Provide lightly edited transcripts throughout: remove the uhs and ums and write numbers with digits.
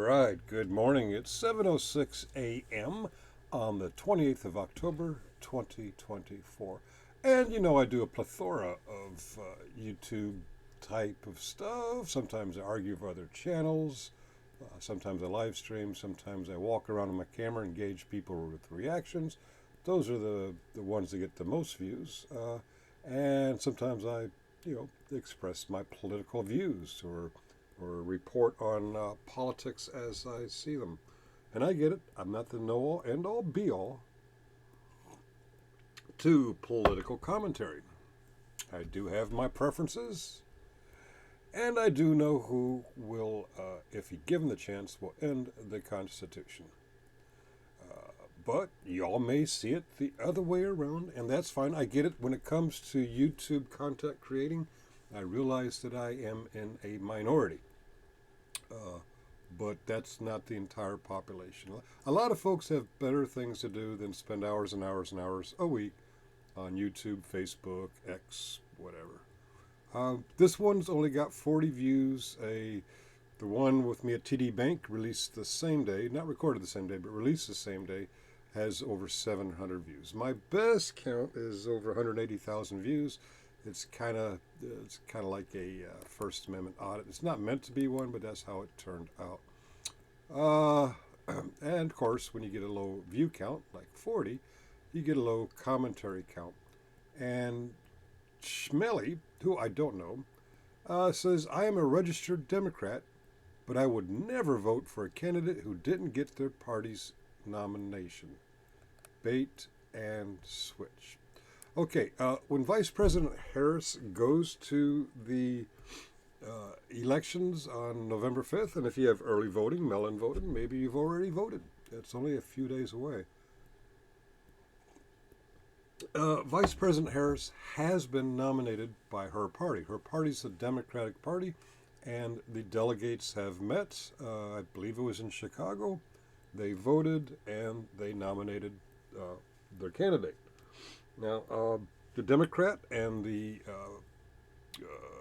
right, good morning. It's 7:06 a.m. on the 28th of October, 2024. And I do a plethora of YouTube type of stuff. Sometimes I argue with other channels. Sometimes I live stream. Sometimes I walk around with my camera and gauge people with reactions. Those are the ones that get the most views. And sometimes I, express my political views or report on politics as I see them. And I get it. I'm not the know all, end all, be all to political commentary. I do have my preferences, and I do know who will, if he given the chance, will end the Constitution. But y'all may see it the other way around, and that's fine. I get it. When it comes to YouTube content creating, I realize that I am in a minority. Uh, but that's not the entire population. A lot of folks have better things to do than spend hours and hours and hours a week on YouTube, Facebook, X, whatever. This one's only got 40 views. The one with me at TD Bank released the same day, not recorded the same day, but released the same day, has over 700 views. My best count is over 180,000 views. It's kind of like a First Amendment audit. It's not meant to be one, but that's how it turned out. Uh, and of course, when you get a low view count, like 40, you get a low commentary count. And Schmelly, who I don't know, says, I am a registered Democrat, but I would never vote for a candidate who didn't get their party's nomination. Bait and switch. Okay, when Vice President Harris goes to the elections on November 5th, and if you have early voting, mail-in voting, maybe you've already voted. It's only a few days away. Vice President Harris has been nominated by her party. Her party's the Democratic Party, and the delegates have met. I believe it was in Chicago. They voted and they nominated their candidate. Now, the Democrat and the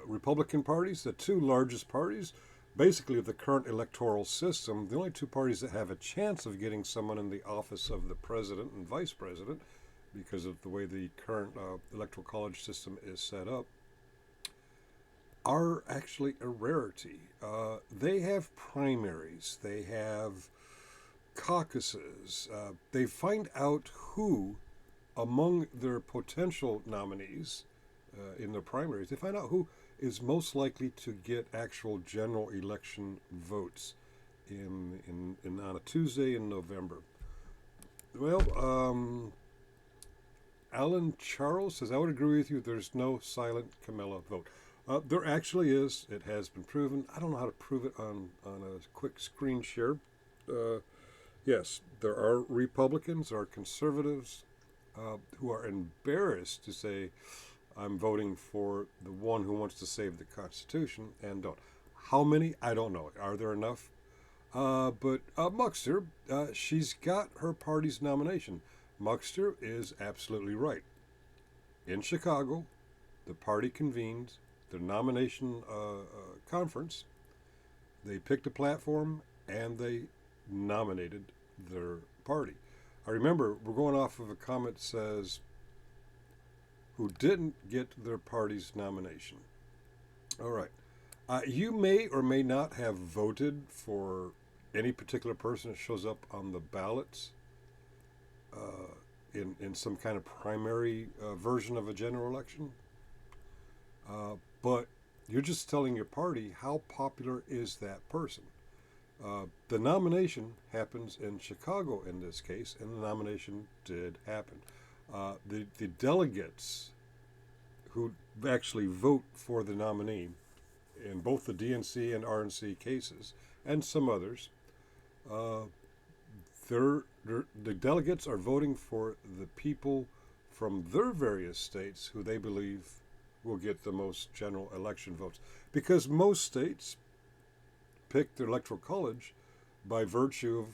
Republican parties, the two largest parties, basically of the current electoral system, the only two parties that have a chance of getting someone in the office of the president and vice president, because of the way the current electoral college system is set up, are actually a rarity. They have primaries, they have caucuses, they find out who among their potential nominees in their primaries, they find out who is most likely to get actual general election votes on a Tuesday in November. Well, Alan Charles says, I would agree with you, there's no silent Camilla vote. There actually is. It has been proven. I don't know how to prove it on a quick screen share. Yes, there are Republicans, there are conservatives who are embarrassed to say, I'm voting for the one who wants to save the Constitution, and don't. How many? I don't know. Are there enough? But Muxter, she's got her party's nomination. Muxter is absolutely right. In Chicago, the party convened their nomination conference. They picked a platform and they nominated their party. I remember we're going off of a comment that says, who didn't get their party's nomination. All right. You may or may not have voted for any particular person that shows up on the ballots in some kind of primary version of a general election. But you're just telling your party how popular is that person. The nomination happens in Chicago in this case, and the nomination did happen. The delegates who actually vote for the nominee in both the DNC and RNC cases, and some others, the delegates are voting for the people from their various states who they believe will get the most general election votes. Because most states pick their electoral college by virtue of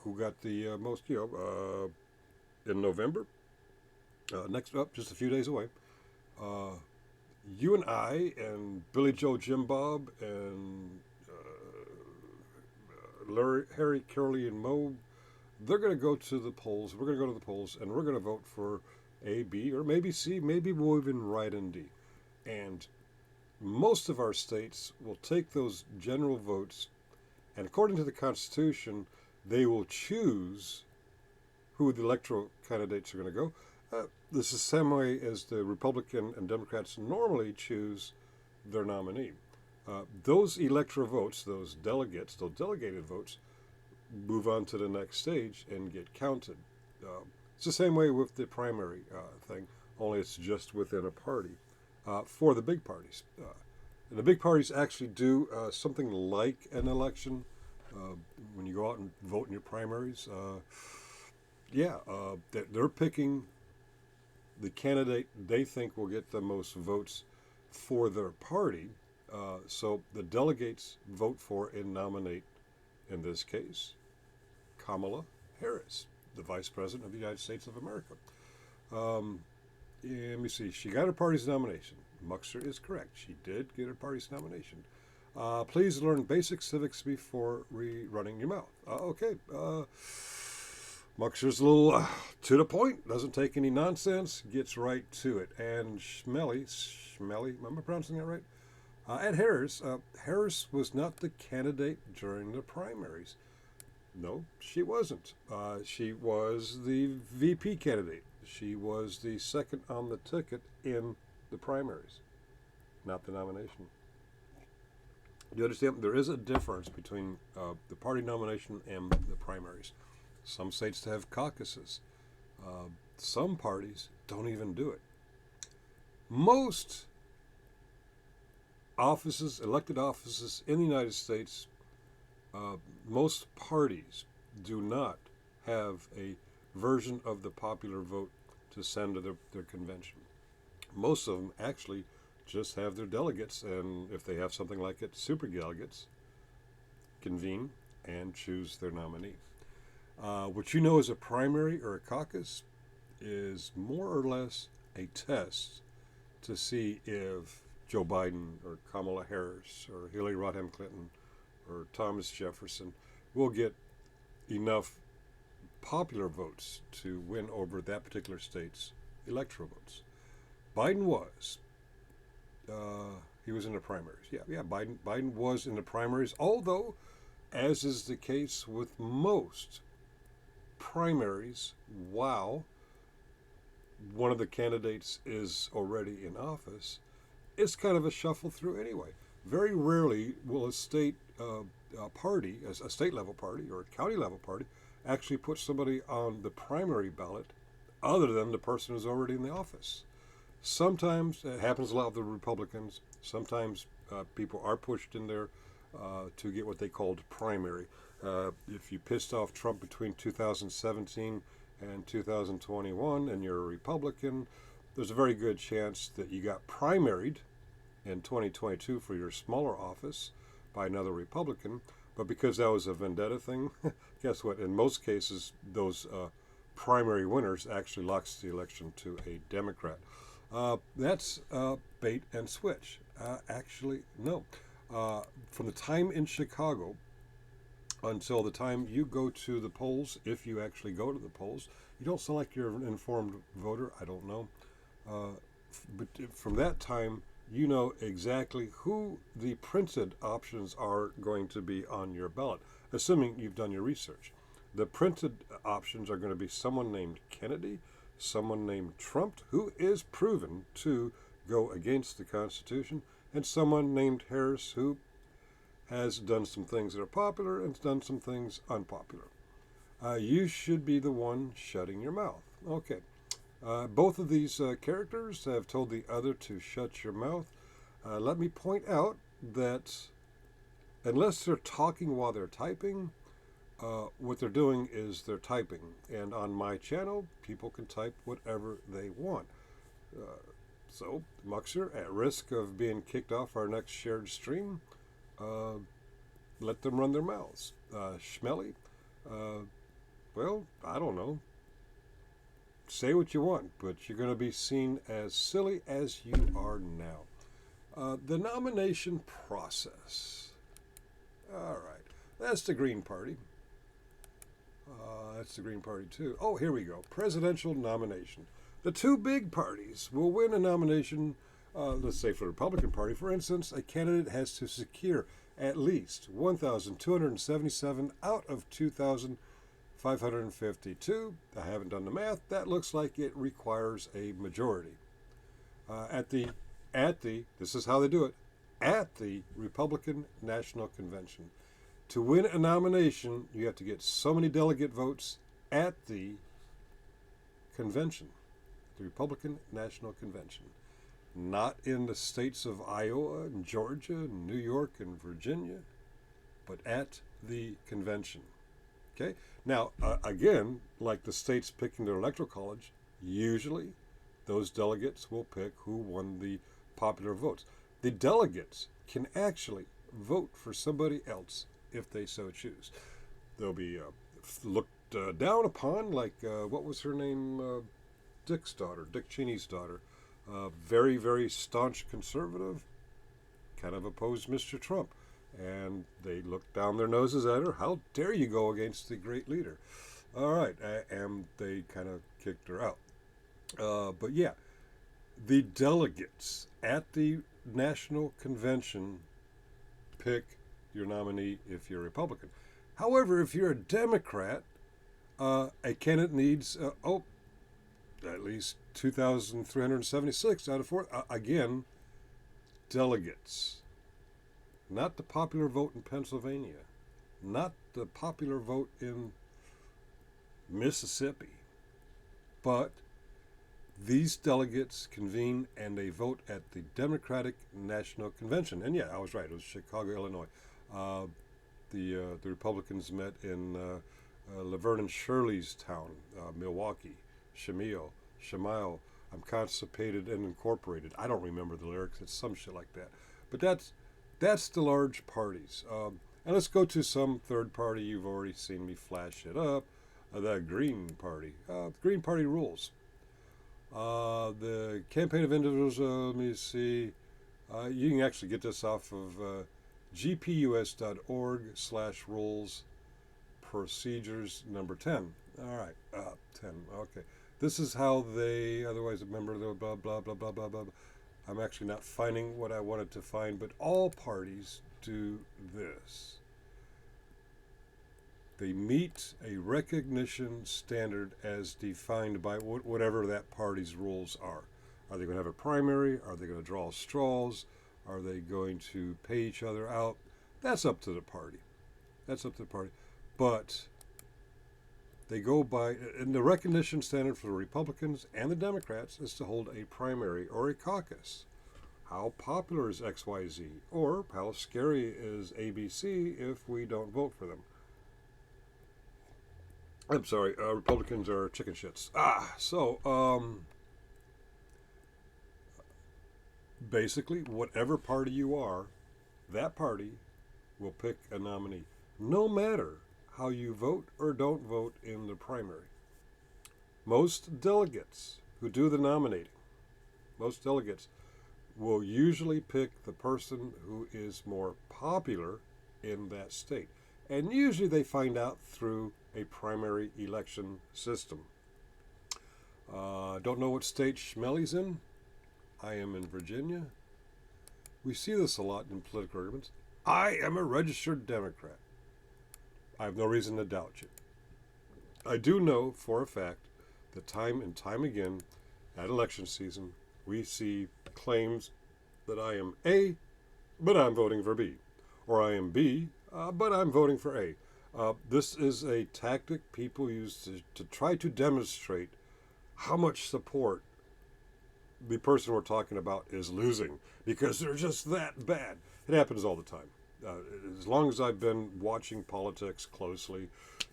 who got the most, in November. Next up, just a few days away, you and I and Billy Joe Jim Bob and Harry, Curly, and Moe, they're going to go to the polls. We're going to go to the polls, and we're going to vote for A, B, or maybe C. Maybe we'll even write in D. And most of our states will take those general votes, and according to the Constitution, they will choose who the electoral candidates are going to go. This is the same way as the Republican and Democrats normally choose their nominee. Those electoral votes, those delegates, those delegated votes, move on to the next stage and get counted. It's the same way with the primary thing, only it's just within a party for the big parties. And the big parties actually do something like an election when you go out and vote in your primaries. They're picking the candidate they think will get the most votes for their party. So the delegates vote for and nominate, in this case, Kamala Harris, the Vice President of the United States of America. Let me see. She got her party's nomination. Muxer is correct. She did get her party's nomination. Please learn basic civics before running your mouth. Muxer's a little to the point, doesn't take any nonsense, gets right to it. And Schmelly, am I pronouncing that right? At Harris, Harris was not the candidate during the primaries. No, she wasn't. She was the VP candidate. She was the second on the ticket in the primaries, not the nomination. You understand? There is a difference between the party nomination and the primaries. Some states have caucuses. Some parties don't even do it. Most offices, elected offices in the United States, most parties do not have a version of the popular vote to send to their convention. Most of them actually just have their delegates, and if they have something like it, superdelegates convene and choose their nominee. What you know as a primary or a caucus is more or less a test to see if Joe Biden or Kamala Harris or Hillary Rodham Clinton or Thomas Jefferson will get enough popular votes to win over that particular state's electoral votes. Biden was. He was in the primaries. Biden was in the primaries, although, as is the case with most primaries, while one of the candidates is already in office, it's kind of a shuffle through anyway. Very rarely will a state party, as a state level party or a county level party, actually put somebody on the primary ballot other than the person who's already in the office. Sometimes it happens a lot with the Republicans. Sometimes people are pushed in there to get what they called primary. If you pissed off Trump between 2017 and 2021 and you're a Republican, there's a very good chance that you got primaried in 2022 for your smaller office by another Republican. But because that was a vendetta thing, guess what? In most cases, those primary winners actually lost the election to a Democrat. That's bait and switch. Actually, no. From the time in Chicago until the time you go to the polls, if you actually go to the polls, you don't sound like you're an informed voter. I don't know. But from that time, you know exactly who the printed options are going to be on your ballot, assuming you've done your research. The printed options are going to be someone named Kennedy, someone named Trump, who is proven to go against the Constitution, and someone named Harris, who has done some things that are popular and done some things unpopular. You should be the one shutting your mouth. Okay. Both of these characters have told the other to shut your mouth. Let me point out that unless they're talking while they're typing, what they're doing is they're typing. And on my channel, people can type whatever they want. So, Muxer, at risk of being kicked off our next shared stream, let them run their mouths. Schmelly, well, I don't know. Say what you want, but you're going to be seen as silly as you are now. The nomination process. All right. That's the Green Party. That's the Green Party too. Oh, here we go. Presidential nomination. The two big parties will win a nomination. Let's say for the Republican Party, for instance, a candidate has to secure at least 1,277 out of 2,552. I haven't done the math. That looks like it requires a majority. This is how they do it, at the Republican National Convention. To win a nomination, you have to get so many delegate votes at the convention, the Republican National Convention. Not in the states of Iowa and Georgia and New York and Virginia, but at the convention. Okay? Now, again, like the states picking their electoral college, usually those delegates will pick who won the popular votes. The delegates can actually vote for somebody else if they so choose. They'll be looked down upon, like what was her name? Dick Cheney's daughter. Very, very staunch conservative, kind of opposed Mr. Trump. And they looked down their noses at her. How dare you go against the great leader? All right. And they kind of kicked her out. But yeah, the delegates at the National Convention pick your nominee if you're a Republican. However, if you're a Democrat, a candidate needs, at least 2,376 out of 4. Again, delegates. Not the popular vote in Pennsylvania. Not the popular vote in Mississippi. But these delegates convene and they vote at the Democratic National Convention. And yeah, I was right. It was Chicago, Illinois. The Republicans met in Laverne and Shirley's town, Milwaukee, Shamil. I'm constipated and incorporated. I don't remember the lyrics. It's some shit like that. But that's the large parties. And let's go to some third party. You've already seen me flash it up. The Green Party. The Green Party rules. The campaign of individuals, let me see. You can actually get this off of gpus.org/rules procedures number 10. All right, 10. Okay. This is how they, otherwise a member of the blah, blah, blah, blah, blah, blah. I'm actually not finding what I wanted to find, but all parties do this. They meet a recognition standard as defined by whatever that party's rules are. Are they going to have a primary? Are they going to draw straws? Are they going to pay each other out? That's up to the party. But they go by, and the recognition standard for the Republicans and the Democrats is to hold a primary or a caucus. How popular is XYZ? Or how scary is ABC if we don't vote for them? I'm sorry, Republicans are chicken shits. Basically, whatever party you are, that party will pick a nominee, no matter how you vote or don't vote in the primary. Most delegates who do the nominating, most delegates will usually pick the person who is more popular in that state. And usually they find out through a primary election system. Don't know what state Schmelly's in. I am in Virginia. We see this a lot in political arguments. I am a registered Democrat. I have no reason to doubt you. I do know for a fact that time and time again at election season, we see claims that I am A, but I'm voting for B. Or I am B, but I'm voting for A. This is a tactic people use to try to demonstrate how much support the person we're talking about is losing because they're just that bad. It happens all the time. As long as I've been watching politics closely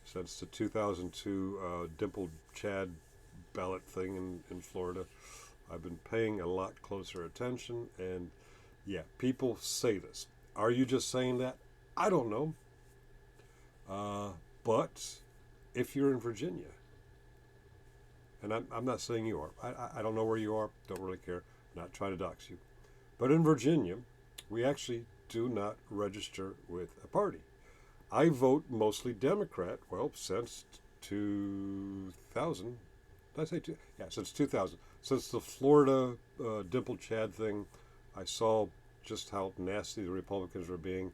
since the 2002 Dimple Chad ballot thing in Florida, I've been paying a lot closer attention. And yeah, people say this. Are you just saying that? I don't know. But if you're in Virginia, and I'm not saying you are. I don't know where you are. Don't really care. I'm not trying to dox you. But in Virginia, we actually do not register with a party. I vote mostly Democrat. Well, since 2000. Did I say two? Yeah, since 2000. Since the Florida Dimple Chad thing, I saw just how nasty the Republicans were being,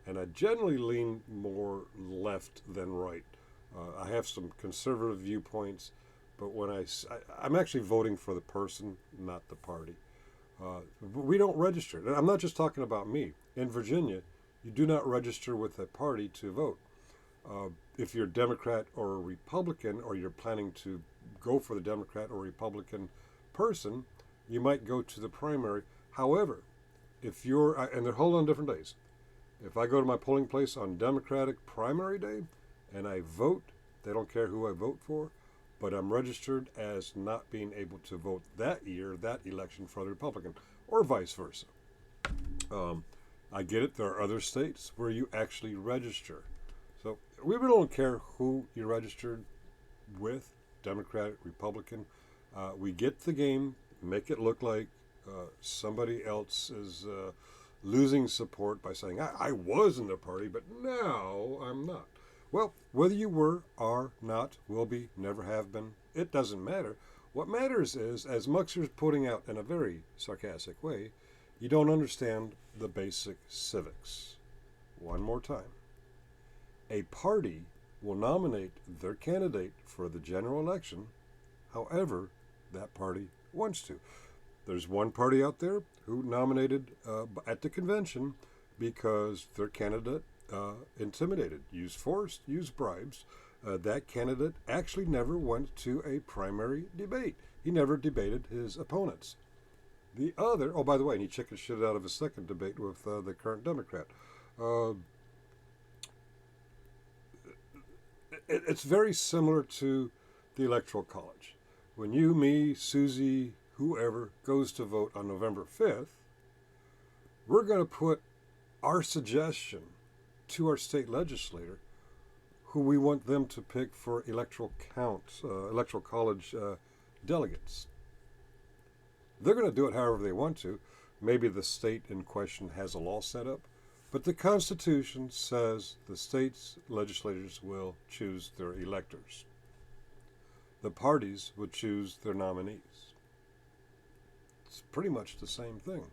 and I generally lean more left than right. I have some conservative viewpoints, but I'm actually voting for the person, not the party. We don't register. And I'm not just talking about me. In Virginia, you do not register with a party to vote. If you're a Democrat or a Republican, or you're planning to go for the Democrat or Republican person, you might go to the primary. However, if you're, and they're held on different days. If I go to my polling place on Democratic primary day and I vote, they don't care who I vote for, but I'm registered as not being able to vote that year, that election for the Republican, or vice versa. I get it. There are other states where you actually register. So we really don't care who you're registered with, Democratic, Republican. We get the game, make it look like somebody else is losing support by saying, I was in the party, but now I'm not. Well, whether you were, are, not, will be, never have been, it doesn't matter. What matters is, as Muxer's putting out in a very sarcastic way, you don't understand the basic civics. One more time. A party will nominate their candidate for the general election however that party wants to. There's one party out there who nominated at the convention because their candidate intimidated, used force, used bribes. That candidate actually never went to a primary debate. He never debated his opponents. The other, oh, by the way, and he chicken shit out of his second debate with the current Democrat. It's very similar to the Electoral College. When you, me, Susie, whoever goes to vote on November 5th, we're going to put our suggestion to our state legislator who we want them to pick for electoral college delegates. They're going to do it however they want to. Maybe the state in question has a law set up, but the Constitution says the state's legislators will choose their electors. The parties would choose their nominees. It's pretty much the same thing.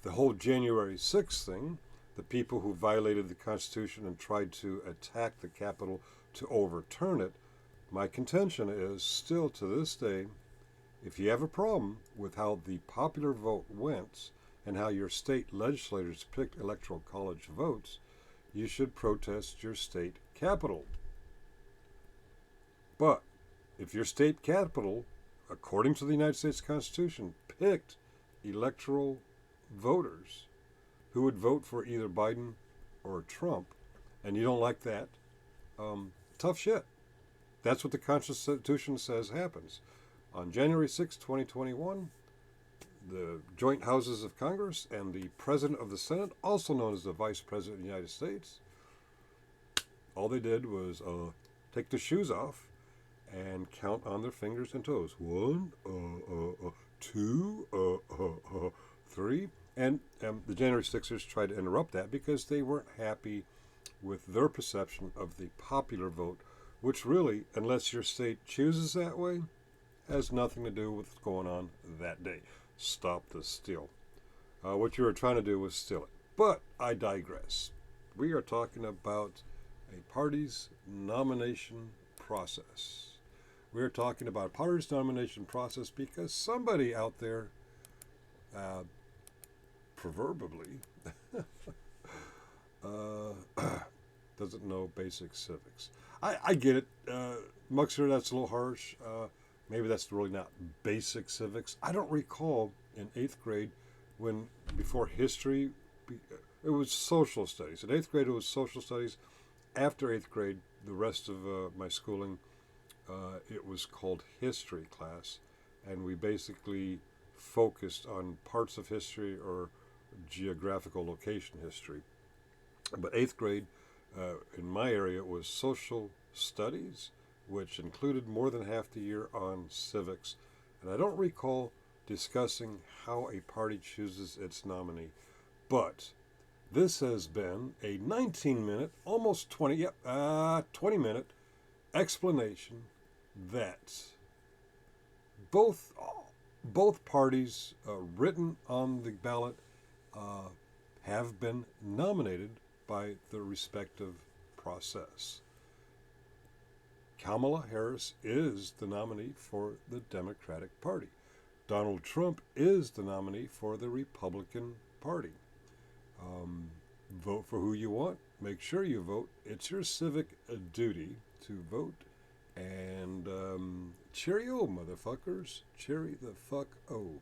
The whole January 6th thing, the people who violated the Constitution and tried to attack the Capitol to overturn it, my contention is still to this day, if you have a problem with how the popular vote went and how your state legislators picked electoral college votes, you should protest your state capital. But if your state capital, according to the United States Constitution, picked electoral voters who would vote for either Biden or Trump, and you don't like that, tough shit. That's what the Constitution says happens. On January 6, 2021, the joint houses of Congress and the President of the Senate, also known as the Vice President of the United States, all they did was take their shoes off and count on their fingers and toes. 1, 2, 3. And the January 6ers tried to interrupt that because they weren't happy with their perception of the popular vote, which really, unless your state chooses that way, has nothing to do with what's going on that day. Stop the steal. What you were trying to do was steal it. But I digress. We are talking about a party's nomination process. We're talking about a party's nomination process because somebody out there, proverbially, doesn't know basic civics. I get it. Muxer, that's a little harsh. Maybe that's really not basic civics. I don't recall in 8th grade before history, it was social studies. In 8th grade, it was social studies. After 8th grade, the rest of my schooling, it was called history class. And we basically focused on parts of history or geographical location history. But 8th grade, in my area, was social studies, which included more than half the year on civics. And I don't recall discussing how a party chooses its nominee. But This has been a 19-minute, almost 20-minute explanation that both both parties written on the ballot uh, have been nominated by the respective process. Kamala Harris is the nominee for the Democratic Party. Donald Trump is the nominee for the Republican Party. Vote for who you want. Make sure you vote. It's your civic duty to vote. And cheerio, motherfuckers. Cheery the fuck oh.